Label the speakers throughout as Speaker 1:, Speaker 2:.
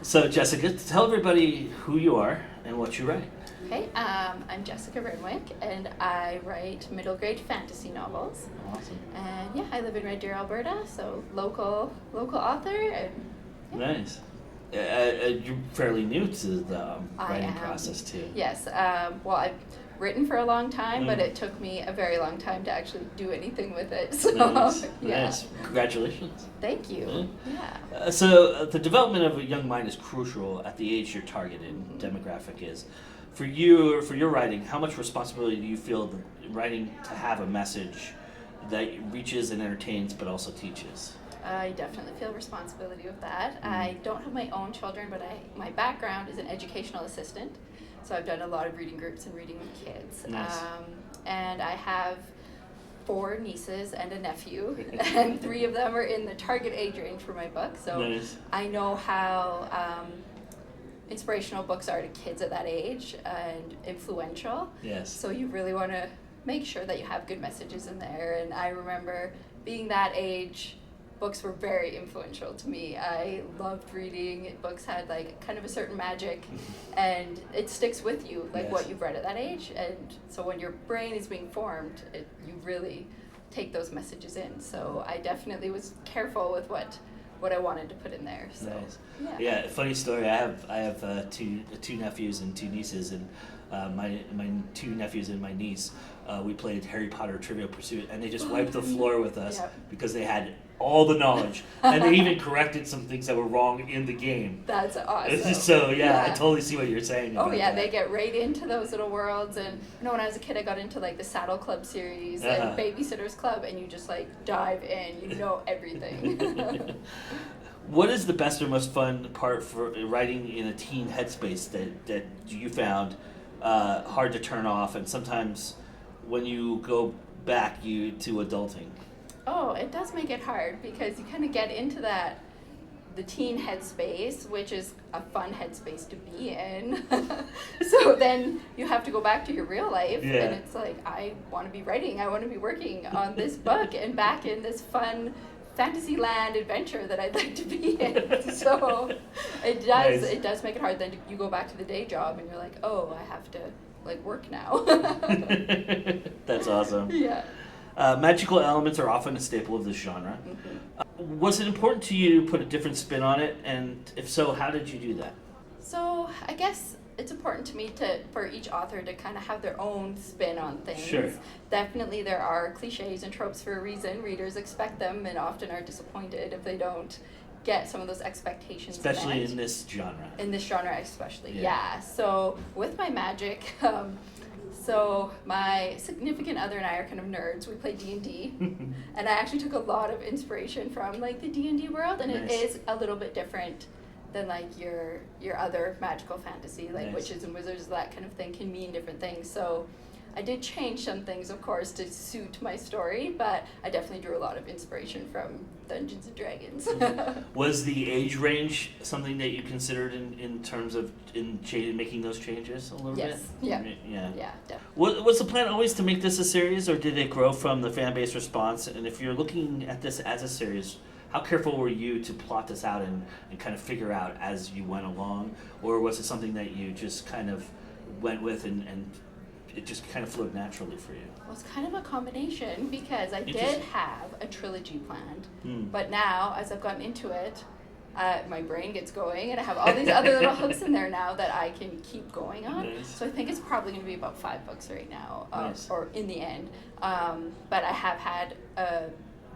Speaker 1: So, Jessica, tell everybody who you are and what you write.
Speaker 2: Okay, I'm Jessica Renwick, and I write middle grade fantasy novels.
Speaker 1: Awesome.
Speaker 2: And yeah, I live in Red Deer, Alberta, so local author. And yeah.
Speaker 1: Nice. You're fairly new to the writing process too.
Speaker 2: Yes. Well, I've written for a long time, but it took me a very long time to actually do anything with it. So,
Speaker 1: Nice.
Speaker 2: yeah.
Speaker 1: Nice. Congratulations.
Speaker 2: Thank you. Yeah.
Speaker 1: So the development of a young mind is crucial at the age your targeted demographic is. For you, for your writing, how much responsibility do you feel that writing to have a message that reaches and entertains but also teaches?
Speaker 2: I definitely feel responsibility with that. I don't have my own children, but my background is an educational assistant. So I've done a lot of reading groups and reading with kids.
Speaker 1: Nice.
Speaker 2: And I have 4 nieces and a nephew, and 3 of them are in the target age range for my book. So
Speaker 1: Nice.
Speaker 2: I know how inspirational books are to kids at that age and influential.
Speaker 1: Yes.
Speaker 2: So you really want to make sure that you have good messages in there. And I remember being that age, books were very influential to me. I loved reading. Books had like kind of a certain magic, and it sticks with you, like what you've read at that age. And so when your brain is being formed, you really take those messages in. So I definitely was careful with what I wanted to put in there. So,
Speaker 1: Nice.
Speaker 2: Yeah.
Speaker 1: Funny story. I have two nephews and 2 nieces, and my 2 nephews and my niece, we played Harry Potter Trivial Pursuit, and they just wiped the floor with us because they had all the knowledge, and they even corrected some things that were wrong in the game.
Speaker 2: That's awesome.
Speaker 1: So I totally see what you're saying.
Speaker 2: Oh yeah,
Speaker 1: that.
Speaker 2: they get right into those little worlds. And when I was a kid, I got into like the Saddle Club series and Babysitters Club, and you just like dive in, you know everything.
Speaker 1: What is the best or most fun part for writing in a teen headspace that you found hard to turn off, and sometimes when you go back to adulting?
Speaker 2: Oh, it does make it hard because you kind of get into the teen headspace, which is a fun headspace to be in. So then you have to go back to your real life, and it's like, I want to be writing, I want to be working on this book and back in this fun fantasy land adventure that I'd like to be in. So it does make it hard. Then you go back to the day job and you're like, oh, I have to like work now.
Speaker 1: That's awesome.
Speaker 2: Yeah.
Speaker 1: Magical elements are often a staple of this genre. Was it important to you to put a different spin on it? And if so, how did you do that?
Speaker 2: So I guess it's important to me for each author to kind of have their own spin on things.
Speaker 1: Sure.
Speaker 2: Definitely there are cliches and tropes for a reason. Readers expect them and often are disappointed if they don't get some of those expectations
Speaker 1: especially
Speaker 2: met.
Speaker 1: in this genre.
Speaker 2: In this genre especially, yeah. So with my magic, so my significant other and I are kind of nerds. We play D&D, and I actually took a lot of inspiration from like the D&D world, and it is a little bit different than like your other magical fantasy, like witches and wizards, that kind of thing can mean different things. So I did change some things, of course, to suit my story, but I definitely drew a lot of inspiration from Dungeons and Dragons.
Speaker 1: Was the age range something that you considered in terms of making those changes a little bit?
Speaker 2: Yeah, definitely.
Speaker 1: Was the plan always to make this a series, or did it grow from the fan base response? And if you're looking at this as a series, how careful were you to plot this out and kind of figure out as you went along? Or was it something that you just kind of went with and it just kind of flowed naturally for you?
Speaker 2: Well, it's kind of a combination because I did have a trilogy planned, but now as I've gotten into it, my brain gets going and I have all these other little hooks in there now that I can keep going on.
Speaker 1: Nice.
Speaker 2: So I think it's probably going to be about 5 books right now,
Speaker 1: Nice.
Speaker 2: or in the end. But I have had a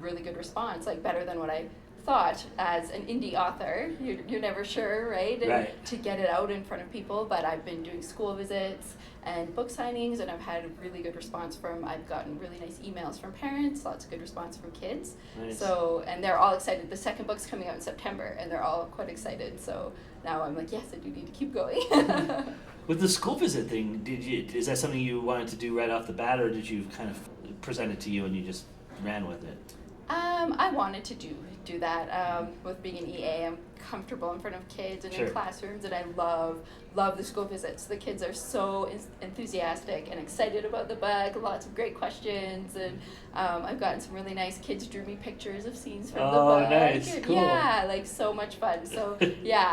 Speaker 2: really good response, like better than what I thought as an indie author, you're never sure, right? And
Speaker 1: Right.
Speaker 2: to get it out in front of people, but I've been doing school visits and book signings, and I've had a really good response I've gotten really nice emails from parents, lots of good response from kids.
Speaker 1: Nice.
Speaker 2: So, and they're all excited. The second book's coming out in September, and they're all quite excited. So now I'm like, yes, I do need to keep going.
Speaker 1: With the school visit thing, is that something you wanted to do right off the bat, or did you kind of present it to you and you just ran with it?
Speaker 2: I wanted to do that. With being an EA, I'm comfortable in front of kids and
Speaker 1: Sure.
Speaker 2: in classrooms, and I love the school visits. The kids are so enthusiastic and excited about the book. Lots of great questions, and I've gotten some really nice kids drew me pictures of scenes from the book.
Speaker 1: Nice,
Speaker 2: And
Speaker 1: cool.
Speaker 2: Yeah, like so much fun. So yeah,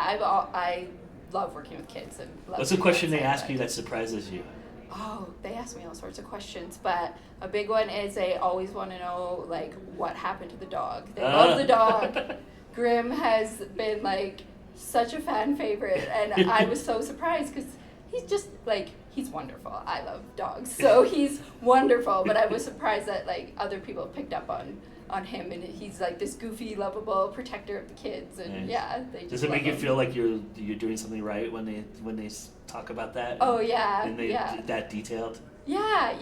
Speaker 2: I love working with kids and love
Speaker 1: What's the
Speaker 2: doing
Speaker 1: question
Speaker 2: that
Speaker 1: they
Speaker 2: side
Speaker 1: ask
Speaker 2: of
Speaker 1: you
Speaker 2: it.
Speaker 1: that surprises you?
Speaker 2: Oh, they ask me all sorts of questions, but a big one is they always want to know, like, what happened to the dog. They love the dog. Grimm has been, like, such a fan favorite, and I was so surprised because he's just, like, he's wonderful. I love dogs, so he's wonderful, but I was surprised that, like, other people picked up on him, and he's, like, this goofy, lovable protector of the kids, and
Speaker 1: Nice.
Speaker 2: yeah, they just
Speaker 1: Does it
Speaker 2: love
Speaker 1: make you
Speaker 2: him.
Speaker 1: feel like you're doing something right when they talk about that?
Speaker 2: Oh, yeah,
Speaker 1: And they
Speaker 2: yeah.
Speaker 1: that detailed?
Speaker 2: Yeah,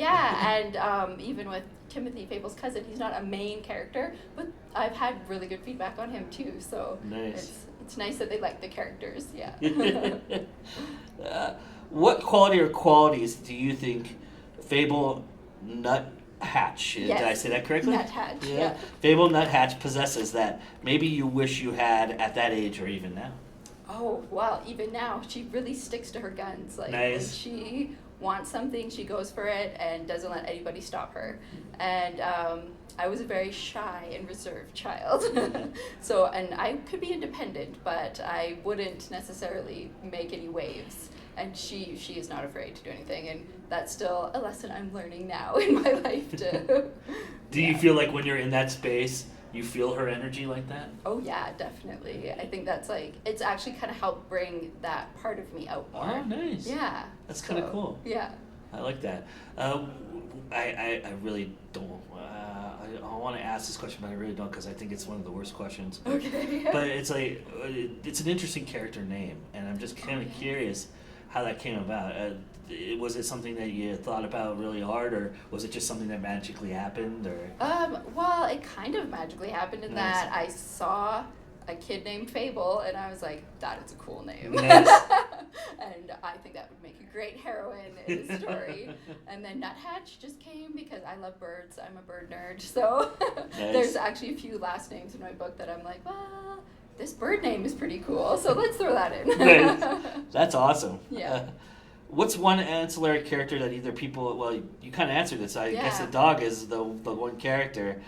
Speaker 2: and even with Timothy, Fable's cousin, he's not a main character, but I've had really good feedback on him too, so
Speaker 1: Nice.
Speaker 2: it's nice that they like the characters, yeah.
Speaker 1: What quality or qualities do you think Fable Nuthatch, did I
Speaker 2: Yes.
Speaker 1: say that correctly?
Speaker 2: Nuthatch, yeah.
Speaker 1: Fable Nuthatch possesses that maybe you wish you had at that age or even now?
Speaker 2: Oh, well, even now, she really sticks to her guns. Like,
Speaker 1: Nice.
Speaker 2: when she wants something, she goes for it and doesn't let anybody stop her. And I was a very shy and reserved child. So, and I could be independent, but I wouldn't necessarily make any waves. And she is not afraid to do anything. And that's still a lesson I'm learning now in my life too.
Speaker 1: Do you feel like when you're in that space, you feel her energy like that?
Speaker 2: Oh yeah, definitely. I think that's like, it's actually kind of helped bring that part of me out more.
Speaker 1: Oh, nice.
Speaker 2: Yeah.
Speaker 1: That's kind of cool.
Speaker 2: Yeah.
Speaker 1: I like that. I really don't. I want to ask this question, but I really don't because I think it's one of the worst questions.
Speaker 2: Okay.
Speaker 1: But it's like it's an interesting character name, and I'm just kind of curious how that came about. Was it something that you thought about really hard, or was it just something that magically happened, or?
Speaker 2: Well, it kind of magically happened in
Speaker 1: Nice.
Speaker 2: that I saw a kid named Fable, and I was like, that is a cool name.
Speaker 1: Nice.
Speaker 2: And I think that would make a great heroine in the story. And then Nuthatch just came because I love birds. I'm a bird nerd. So
Speaker 1: Nice.
Speaker 2: there's actually a few last names in my book that I'm like, well, this bird name is pretty cool, so let's throw that in.
Speaker 1: Nice. That's awesome.
Speaker 2: Yeah.
Speaker 1: What's one ancillary character that either people, well, you kind of answered this. I guess the
Speaker 2: Yeah.
Speaker 1: dog is the one character.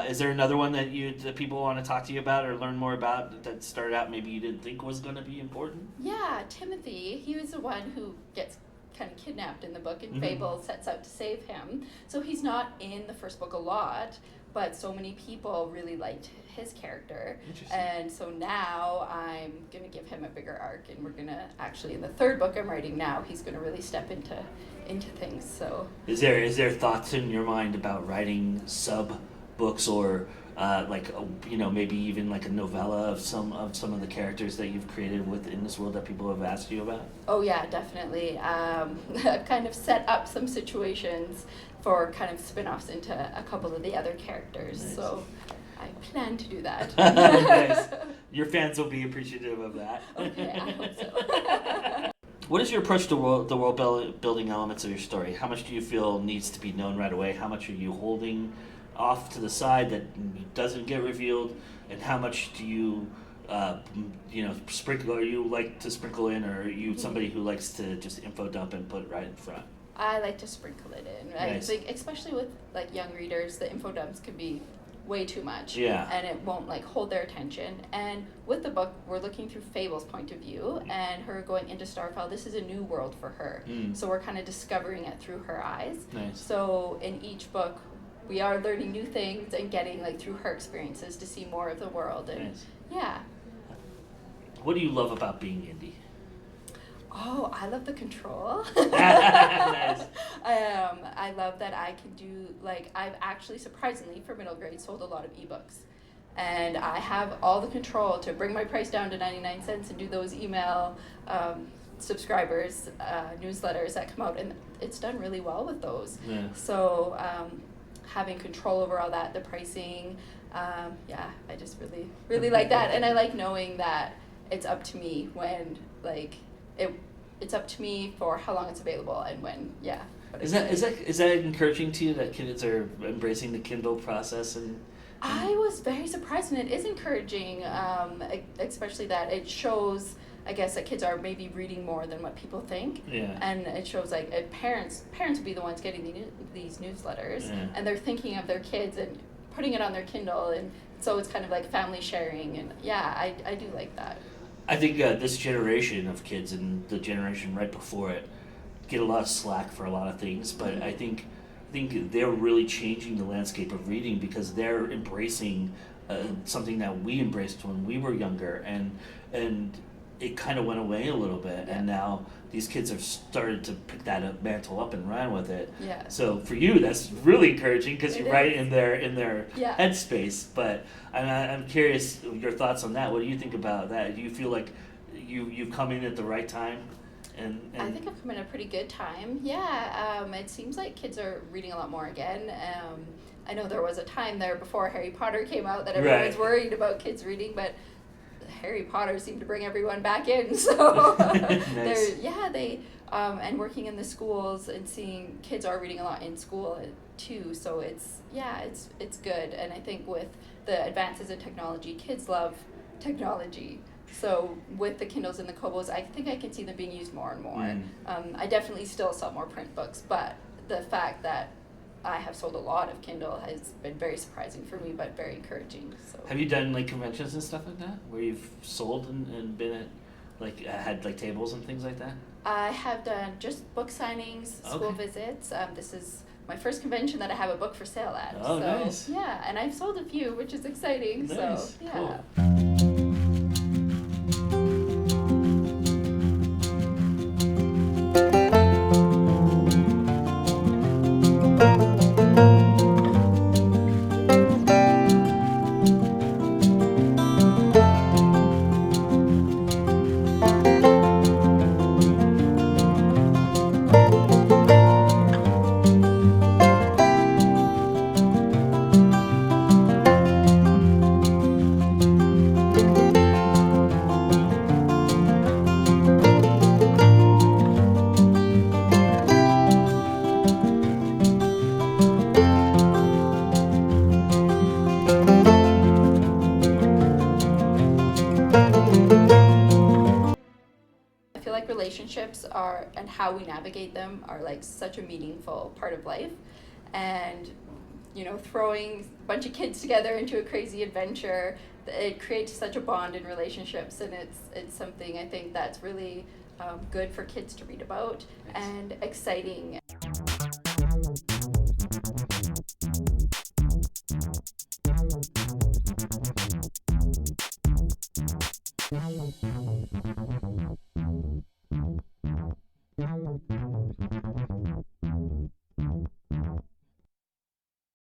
Speaker 1: Is there another one that people want to talk to you about or learn more about that started out maybe you didn't think was going to be important?
Speaker 2: Yeah, Timothy, he was the one who gets kind of kidnapped in the book, and
Speaker 1: Mhm.
Speaker 2: Fable sets out to save him. So he's not in the first book a lot, but so many people really liked his character.
Speaker 1: Interesting.
Speaker 2: And so now I'm going to give him a bigger arc, and we're going to actually, in the third book I'm writing now, he's going to really step into things. So
Speaker 1: Is there thoughts in your mind about writing sub books or maybe even like a novella of some of the characters that you've created within this world that people have asked you about?
Speaker 2: oh yeah, definitely. I've kind of set up some situations for kind of spin-offs into a couple of the other characters.
Speaker 1: Nice.
Speaker 2: So I plan to do that.
Speaker 1: Nice. Your fans will be appreciative of that.
Speaker 2: Okay, I hope so.
Speaker 1: What is your approach to the world building elements of your story? How much do you feel needs to be known right away? How much are you holding off to the side that doesn't get revealed? And how much do you, sprinkle? Are you like to sprinkle in, or are you somebody who likes to just info dump and put it right in front?
Speaker 2: I like to sprinkle it in. I
Speaker 1: Nice.
Speaker 2: think, especially with like young readers, the info dumps can be way too much.
Speaker 1: Yeah.
Speaker 2: And it won't like hold their attention. And with the book, we're looking through Fable's point of view and her going into Starfell. This is a new world for her.
Speaker 1: Mm.
Speaker 2: So we're kind of discovering it through her eyes.
Speaker 1: Nice.
Speaker 2: So in each book, we are learning new things and getting like through her experiences to see more of the world. And
Speaker 1: Nice.
Speaker 2: yeah.
Speaker 1: What do you love about being indie?
Speaker 2: Oh, I love the control.
Speaker 1: Nice.
Speaker 2: I love that I can do, like, I've actually surprisingly for middle grade sold a lot of ebooks. and I have all the control to bring my price down to 99 cents and do those email subscribers newsletters that come out, and it's done really well with those.
Speaker 1: Yeah.
Speaker 2: So having control over all that, the pricing, yeah, I just really like that, and I like knowing that it's up to me when it's up to me for how long it's available and when. Yeah.
Speaker 1: Is that encouraging to you that kids are embracing the Kindle process? And
Speaker 2: I was very surprised, and it is encouraging, especially that it shows, I guess, that kids are maybe reading more than what people think.
Speaker 1: Yeah.
Speaker 2: And it shows parents will be the ones getting these newsletters,
Speaker 1: Yeah.
Speaker 2: and they're thinking of their kids and putting it on their Kindle, and so it's kind of like family sharing, and yeah, I do like that.
Speaker 1: I think this generation of kids and the generation right before it get a lot of slack for a lot of things, but I think they're really changing the landscape of reading because they're embracing something that we embraced when we were younger, and it kind of went away a little bit,
Speaker 2: Yeah.
Speaker 1: and now these kids have started to pick that mantle up and run with it.
Speaker 2: Yeah.
Speaker 1: So for you, that's really encouraging because
Speaker 2: It
Speaker 1: you're right
Speaker 2: is.
Speaker 1: in their
Speaker 2: Yeah.
Speaker 1: headspace. But I'm curious your thoughts on that. What do you think about that? Do you feel like you've come in at the right time? And
Speaker 2: I think I've come in a pretty good time. Yeah, it seems like kids are reading a lot more again. I know there was a time there before Harry Potter came out that everyone was
Speaker 1: Right.
Speaker 2: worried about kids reading, but Harry Potter seemed to bring everyone back in. So
Speaker 1: Nice.
Speaker 2: and working in the schools and seeing kids are reading a lot in school too. So it's good. And I think with the advances in technology, kids love technology. So with the Kindles and the Kobos, I think I can see them being used more and more. I definitely still sell more print books, but the fact that I have sold a lot of Kindle has been very surprising for me, but very encouraging. So
Speaker 1: have you done like conventions and stuff like that where you've sold and been at had like tables and things like that?
Speaker 2: I have done just book signings, school
Speaker 1: Okay.
Speaker 2: visits. This is my first convention that I have a book for sale at.
Speaker 1: Oh,
Speaker 2: so,
Speaker 1: nice.
Speaker 2: Yeah, and I've sold a few, which is exciting.
Speaker 1: Nice.
Speaker 2: So yeah.
Speaker 1: Cool.
Speaker 2: I feel like relationships are, and how we navigate them are like such a meaningful part of life. And, throwing a bunch of kids together into a crazy adventure, it creates such a bond in relationships. And it's something I think that's really good for kids to read about and exciting.